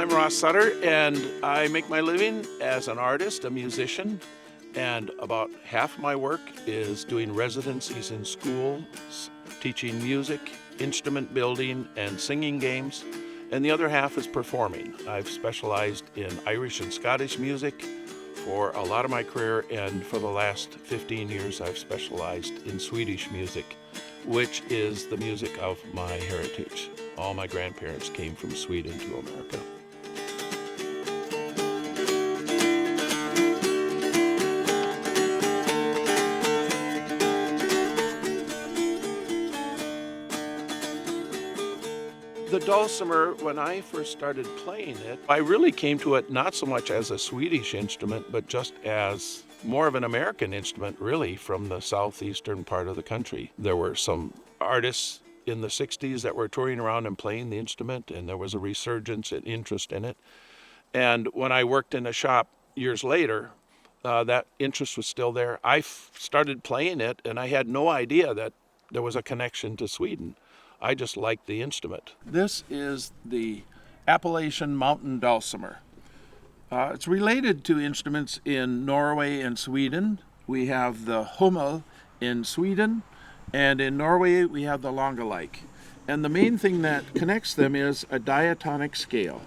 I'm Ross Sutter, and I make my living as an artist, a musician, and about half my work is doing residencies in schools, teaching music, instrument building, and singing games, and the other half is performing. I've specialized in Irish and Scottish music for a lot of my career, and for the last 15 years I've specialized in Swedish music, which is the music of my heritage. All my grandparents came from Sweden to America. The dulcimer, when I first started playing it, I really came to it not so much as a Swedish instrument, but just as more of an American instrument, really, from the southeastern part of the country. There were some artists in the 60s that were touring around and playing the instrument, and there was a resurgence in interest in it. And when I worked in a shop years later, that interest was still there. I started playing it, and I had no idea that there was a connection to Sweden. I just liked the instrument. This is the Appalachian Mountain Dulcimer. It's related to instruments in Norway and Sweden. We have the Hummel in Sweden, and in Norway we have the Långalike. And the main thing that connects them is a diatonic scale.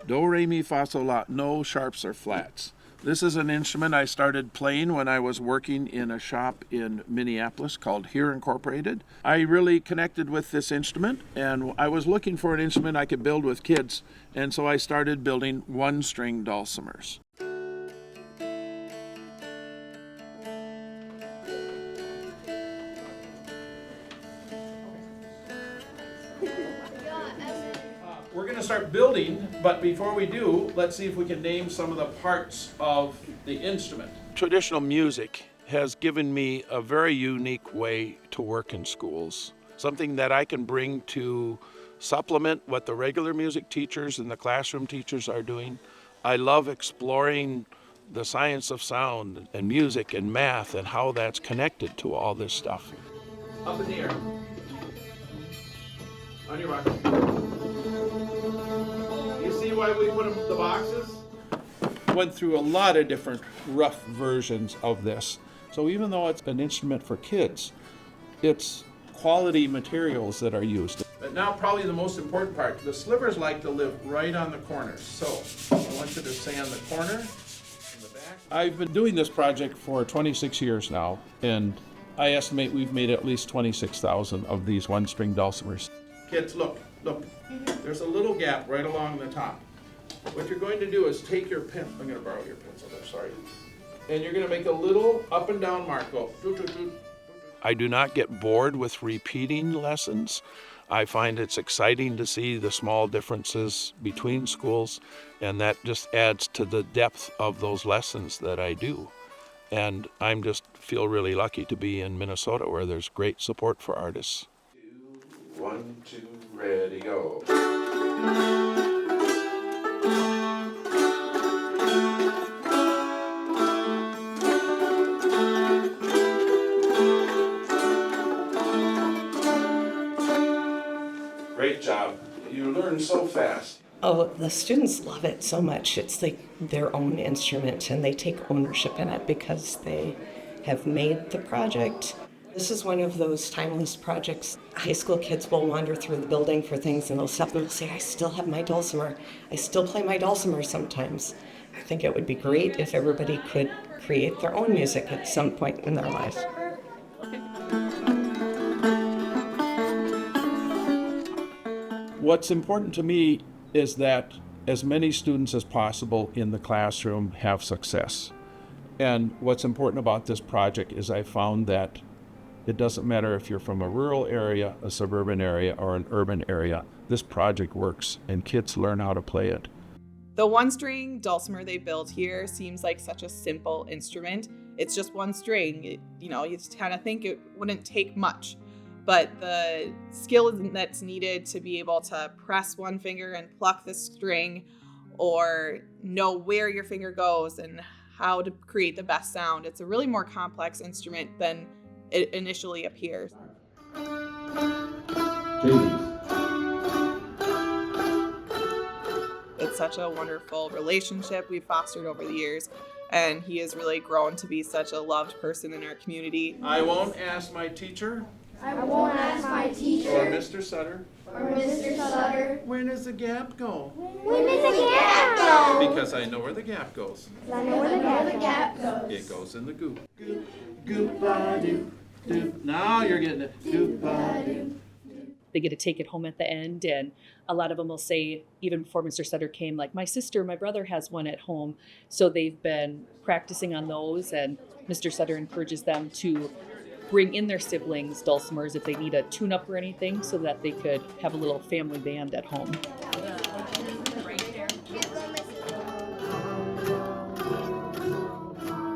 Do, re, mi, fa, sol, la, no sharps or flats. This is an instrument I started playing when I was working in a shop in Minneapolis called Here Incorporated. I really connected with this instrument, and I was looking for an instrument I could build with kids, and so I started building one-string dulcimers. We're going to start building, but before we do, let's see if we can name some of the parts of the instrument. Traditional music has given me a very unique way to work in schools, something that I can bring to supplement what the regular music teachers and the classroom teachers are doing. I love exploring the science of sound and music and math and how that's connected to all this stuff. Up in the air. On your rock. See why we put them in the boxes? Went through a lot of different rough versions of this. So even though it's an instrument for kids, it's quality materials that are used. But now probably the most important part, the slivers like to live right on the corners. So I want you to sand the corner and the back. I've been doing this project for 26 years now, and I estimate we've made at least 26,000 of these one-string dulcimers. Kids, look. There's a little gap right along the top. What you're going to do is take your pen. I'm going to borrow your pencil there, sorry. And you're going to make a little up and down mark. Go. I do not get bored with repeating lessons. I find it's exciting to see the small differences between schools, and that just adds to the depth of those lessons that I do. And I'm just feel really lucky to be in Minnesota, where there's great support for artists. 1, 2, ready, go. Great job. You learn so fast. Oh, the students love it so much. It's like their own instrument, and they take ownership in it because they have made the project. This is one of those timeless projects. High school kids will wander through the building for things, and they'll stop and they'll say, I still have my dulcimer. I still play my dulcimer sometimes. I think it would be great if everybody could create their own music at some point in their life. What's important to me is that as many students as possible in the classroom have success. And what's important about this project is I found that it doesn't matter if you're from a rural area, a suburban area, or an urban area. This project works, and kids learn how to play it. The one-string dulcimer they built here seems like such a simple instrument. It's just one string. You just kind of think it wouldn't take much. But the skill that's needed to be able to press one finger and pluck the string, or know where your finger goes and how to create the best sound. It's a really more complex instrument than it initially appears. JD. It's such a wonderful relationship we've fostered over the years, and he has really grown to be such a loved person in our community. I won't ask my teacher I won't ask my teacher or Mr. Sutter, when does the gap go? when does the gap go? Because I know where the gap goes. I know where the gap goes. It goes in the goop. Goop, goop, ba-doo, doop. Now you're getting it. Goop, ba-doo. They get to take it home at the end, and a lot of them will say, even before Mr. Sutter came, like, my brother has one at home. So they've been practicing on those, and Mr. Sutter encourages them to bring in their siblings dulcimers if they need a tune-up or anything, so that they could have a little family band at home.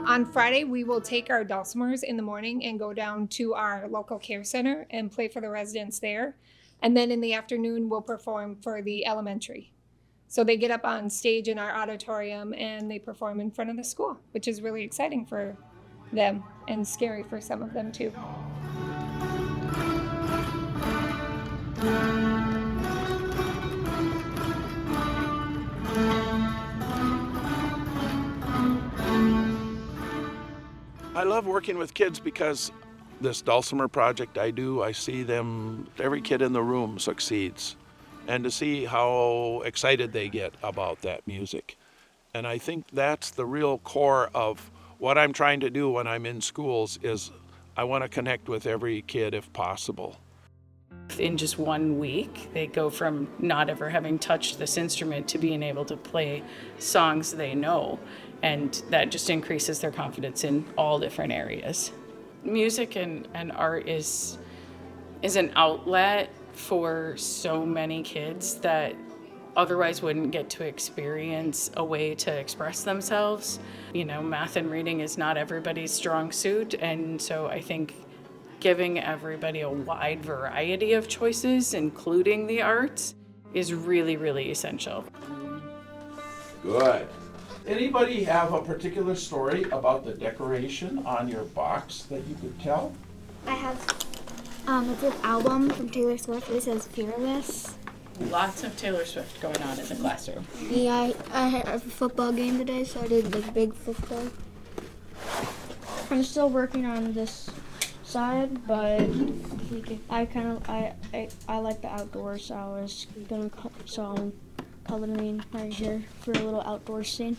On Friday, we will take our dulcimers in the morning and go down to our local care center and play for the residents there. And then in the afternoon, we'll perform for the elementary. So they get up on stage in our auditorium and they perform in front of the school, which is really exciting for them and scary for some of them too. I love working with kids because this Dulcimer project I see them, every kid in the room succeeds. And to see how excited they get about that music. And I think that's the real core of what I'm trying to do when I'm in schools is I want to connect with every kid if possible. In just 1 week, they go from not ever having touched this instrument to being able to play songs they know. And that just increases their confidence in all different areas. Music and art is an outlet for so many kids that otherwise wouldn't get to experience a way to express themselves. You know, math and reading is not everybody's strong suit, and so I think giving everybody a wide variety of choices, including the arts, is really, really essential. Good. Anybody have a particular story about the decoration on your box that you could tell? I have, it's an album from Taylor Swift. It says Fearless. Lots of Taylor Swift going on in the classroom. Yeah, I had a football game today, so I did like big football. I'm still working on this side, but I like the outdoors, so I was gonna coloring right here for a little outdoor scene.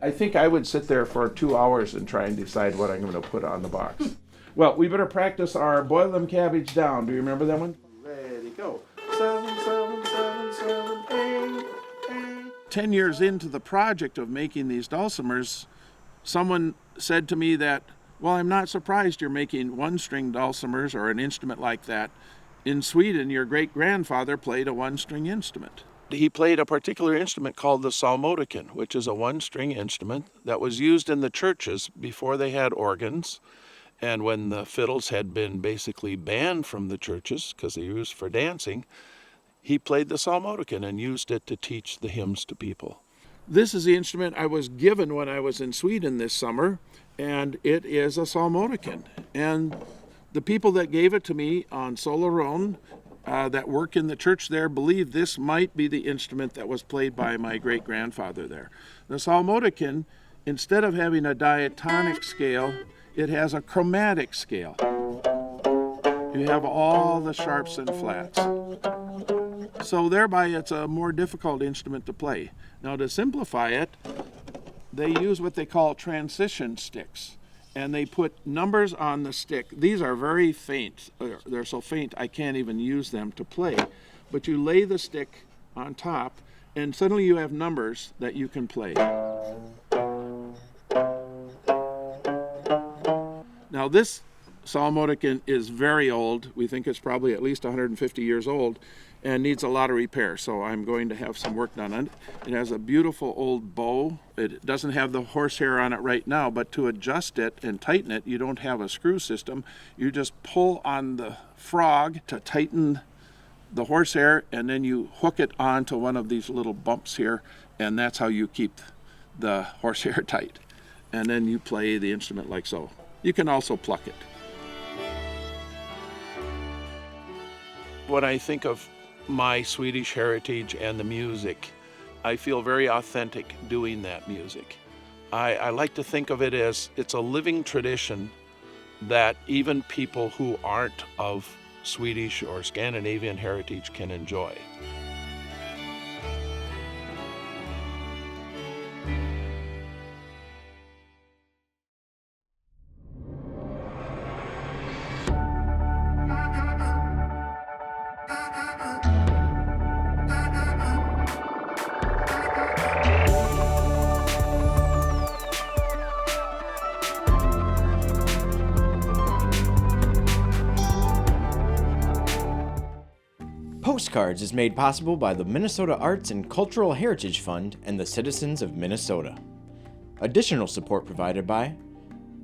I think I would sit there for 2 hours and try and decide what I'm going to put on the box. Well, we better practice our boil them cabbage down. Do you remember that one? Ready, go. 7, 7, 7, 7, 8, 8. 10 years into the project of making these dulcimers, someone said to me that, well, I'm not surprised you're making one-string dulcimers or an instrument like that. In Sweden, your great-grandfather played a one-string instrument. He played a particular instrument called the psalmodican, which is a one-string instrument that was used in the churches before they had organs, and when the fiddles had been basically banned from the churches because they were used for dancing, he played the psalmodican and used it to teach the hymns to people. This is the instrument I was given when I was in Sweden this summer, and it is a psalmodican. And the people that gave it to me on Soleron that work in the church there believe this might be the instrument that was played by my great-grandfather there. The psalmodican, instead of having a diatonic scale, it has a chromatic scale. You have all the sharps and flats. So thereby it's a more difficult instrument to play. Now to simplify it, they use what they call transition sticks. And they put numbers on the stick. These are very faint. They're so faint I can't even use them to play. But you lay the stick on top, and suddenly you have numbers that you can play. Now this psalmodican is very old. We think it's probably at least 150 years old and needs a lot of repair, so I'm going to have some work done on it. It has a beautiful old bow. It doesn't have the horsehair on it right now, but to adjust it and tighten it, you don't have a screw system. You just pull on the frog to tighten the horsehair, and then you hook it onto one of these little bumps here, and that's how you keep the horsehair tight. And then you play the instrument like so. You can also pluck it. When I think of my Swedish heritage and the music, I feel very authentic doing that music. I like to think of it as it's a living tradition that even people who aren't of Swedish or Scandinavian heritage can enjoy. Postcards is made possible by the Minnesota Arts and Cultural Heritage Fund and the citizens of Minnesota. Additional support provided by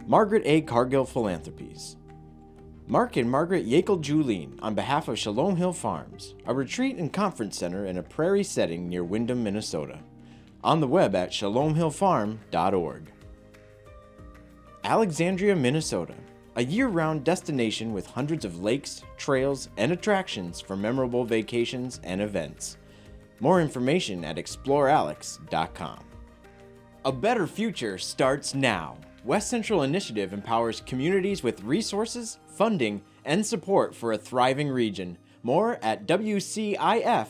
Margaret A. Cargill Philanthropies, Mark and Margaret Yakel-Julien on behalf of Shalom Hill Farms, a retreat and conference center in a prairie setting near Windham, Minnesota. On the web at shalomhillfarm.org. Alexandria, Minnesota, a year-round destination with hundreds of lakes, trails, and attractions for memorable vacations and events. More information at explorealex.com. A better future starts now. West Central Initiative empowers communities with resources, funding, and support for a thriving region. More at wcif.org.